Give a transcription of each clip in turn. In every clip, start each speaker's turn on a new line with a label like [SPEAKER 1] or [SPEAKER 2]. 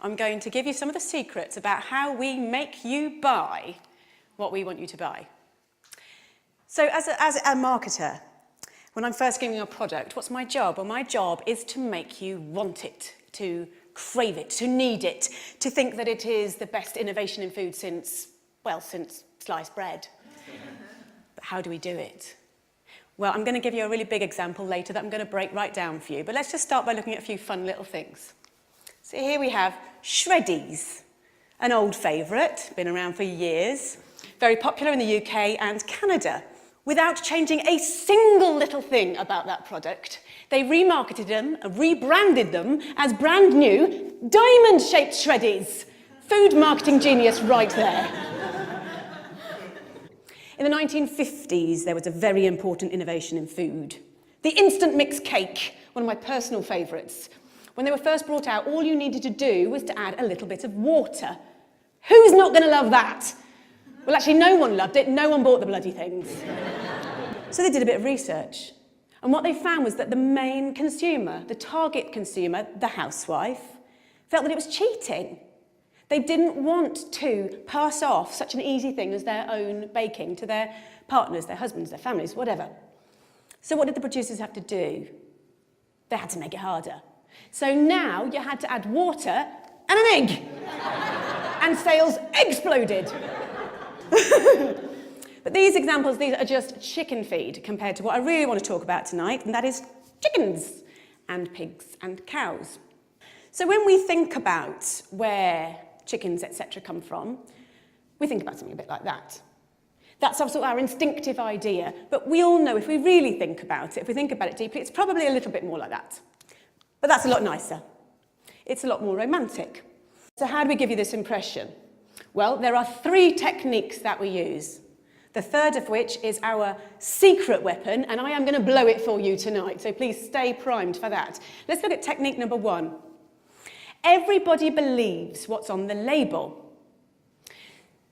[SPEAKER 1] I'm going to give you some of the secrets about how we make you buy what we want you to buy. So as a marketer, when I'm first giving you a product, what's my job? Well, my job is to make you want it, to crave it, to need it, to think that it is the best innovation in food since sliced bread. But how do we do it? Well, I'm going to give you a really big example later that I'm going to break right down for you. But let's just start by looking at a few fun little things. So here we have Shreddies, an old favourite, been around for years, very popular in the UK and Canada. Without changing a single little thing about that product, they remarketed them, rebranded them as brand new diamond-shaped Shreddies. Food marketing genius right there. In the 1950s, there was a very important innovation in food. The instant mix cake, one of my personal favourites. When they were first brought out, all you needed to do was to add a little bit of water. Who's not going to love that? Well, actually, no one loved it. No one bought the bloody things. So they did a bit of research. And what they found was that the main consumer, the target consumer, the housewife, felt that it was cheating. They didn't want to pass off such an easy thing as their own baking to their partners, their husbands, their families, whatever. So what did the producers have to do? They had to make it harder. So now you had to add water and an egg. And sales exploded. But these examples, these are just chicken feed compared to what I really want to talk about tonight, and that is chickens and pigs and cows. So when we think about where chickens, etc. come from, we think about something a bit like that. That's also our instinctive idea, but we all know if we really think about it, if we think about it deeply, it's probably a little bit more like that. But that's a lot nicer. It's a lot more romantic. So how do we give you this impression? Well, there are 3 techniques that we use. The third of which is our secret weapon, and I am going to blow it for you tonight, so please stay primed for that. Let's look at technique number 1. Everybody believes what's on the label.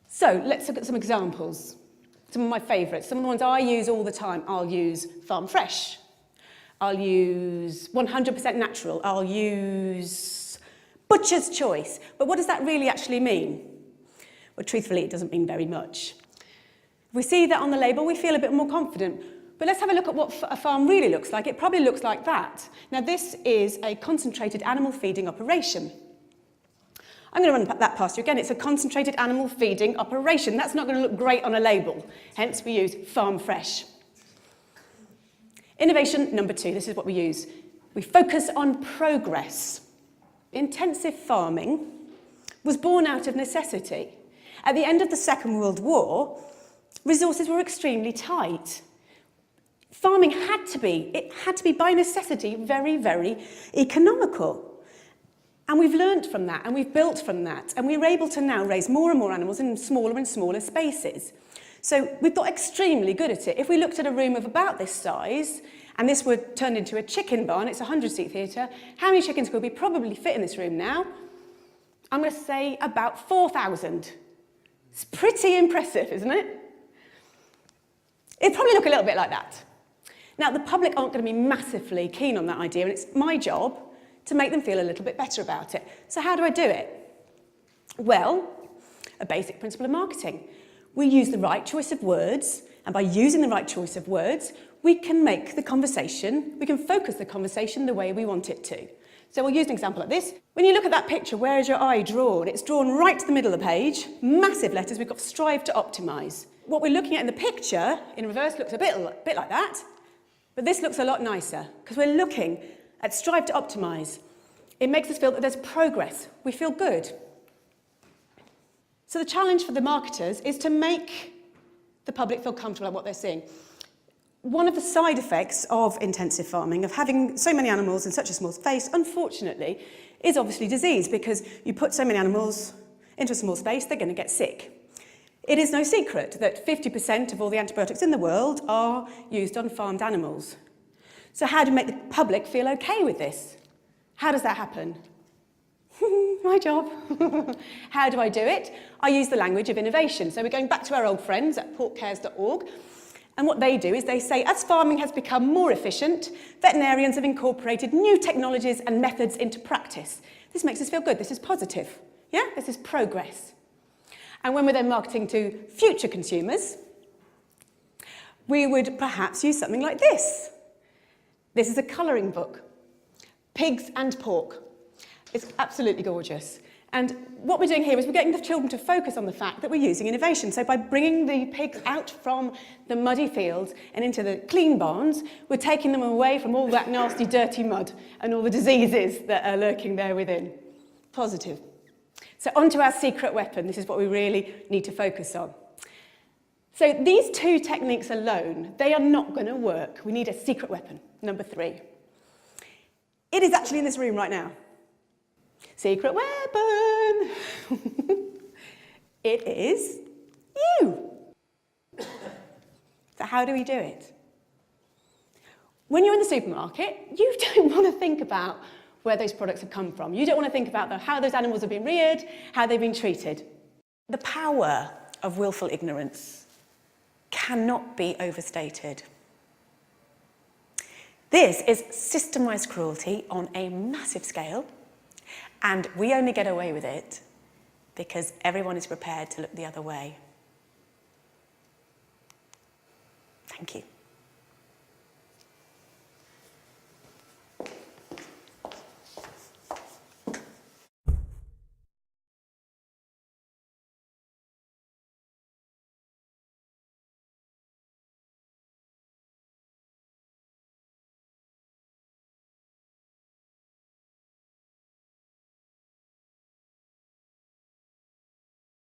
[SPEAKER 1] So let's look at some examples. Some of my favourites, some of the ones I use all the time. I'll use farm fresh. I'll use 100% natural. I'll use butcher's choice. But what does that really actually mean? Well, truthfully, it doesn't mean very much. If we see that on the label, we feel a bit more confident. But let's have a look at what a farm really looks like. It probably looks like that. Now, this is a concentrated animal feeding operation. I'm going to run that past you again. It's a concentrated animal feeding operation. That's not going to look great on a label. Hence, we use farm fresh. Innovation number 2. This is what we use. We focus on progress. Intensive farming was born out of necessity. At the end of the Second World War, resources were extremely tight. Farming had to be by necessity very, very economical. And we've learnt from that, and we've built from that, and we're able to now raise more and more animals in smaller and smaller spaces. So we've got extremely good at it. If we looked at a room of about this size, and this were turned into a chicken barn, it's a 100-seat theatre, how many chickens could we probably fit in this room now? I'm going to say about 4,000. It's pretty impressive, isn't it? It'd probably look a little bit like that. Now, the public aren't going to be massively keen on that idea, and it's my job to make them feel a little bit better about it. So how do I do it? Well, a basic principle of marketing. We use the right choice of words, and by using the right choice of words, we can make the conversation, we can focus the conversation the way we want it to. So we'll use an example like this. When you look at that picture, where is your eye drawn? It's drawn right to the middle of the page, massive letters, we've got strive to optimise. What we're looking at in the picture, in reverse, looks a bit like that, but this looks a lot nicer, because we're looking at strive to optimise. It makes us feel that there's progress. We feel good. So the challenge for the marketers is to make the public feel comfortable about what they're seeing. One of the side effects of intensive farming, of having so many animals in such a small space, unfortunately, is obviously disease, because you put so many animals into a small space, they're going to get sick. It is no secret that 50% of all the antibiotics in the world are used on farmed animals. So how do you make the public feel okay with this? How does that happen? My job. How do I do it? I use the language of innovation. So we're going back to our old friends at portcares.org. And what they do is they say, as farming has become more efficient, veterinarians have incorporated new technologies and methods into practice. This makes us feel good. This is positive. Yeah? This is progress. And when we're then marketing to future consumers, we would perhaps use something like this. This is a colouring book. Pigs and pork. It's absolutely gorgeous. And what we're doing here is we're getting the children to focus on the fact that we're using innovation. So by bringing the pigs out from the muddy fields and into the clean barns, we're taking them away from all that nasty, dirty mud and all the diseases that are lurking there within. Positive. So onto our secret weapon. This is what we really need to focus on. So these two techniques alone, they are not going to work. We need a secret weapon, number 3. It is actually in this room right now. Secret weapon! It is you. So how do we do it? When you're in the supermarket, you don't want to think about where those products have come from. You don't want to think about how those animals have been reared, how they've been treated. The power of willful ignorance cannot be overstated. This is systemized cruelty on a massive scale, and we only get away with it because everyone is prepared to look the other way. Thank you.